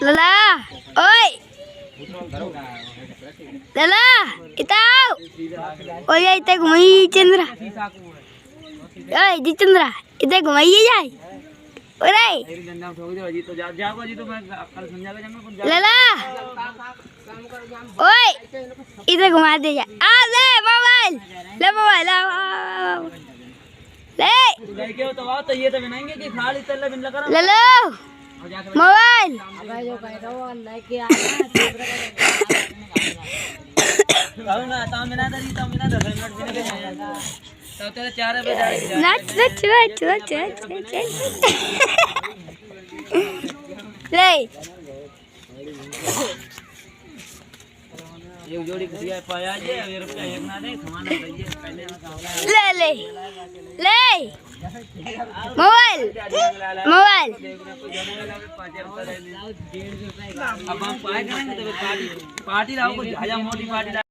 Lala, oi, Lala, itaw, oi ite घुमाई Chandra, oi जी Chandra, ite घुमाइए जाए, ओरे, लला, oi, ite घुमा दे जा, आ ले मोबाइल, ले मोबाइल, ले, ललो, मोबाइल, नच नच नच नच नच ले एक जोड़ी खटिया पाया जे अब रुपया एक ना दे सामान दइए पहले ले ले ले मोबाइल मोबाइल अब हम पाए करेंगे तो पार्टी पार्टी राव को आजा मोटी पार्टी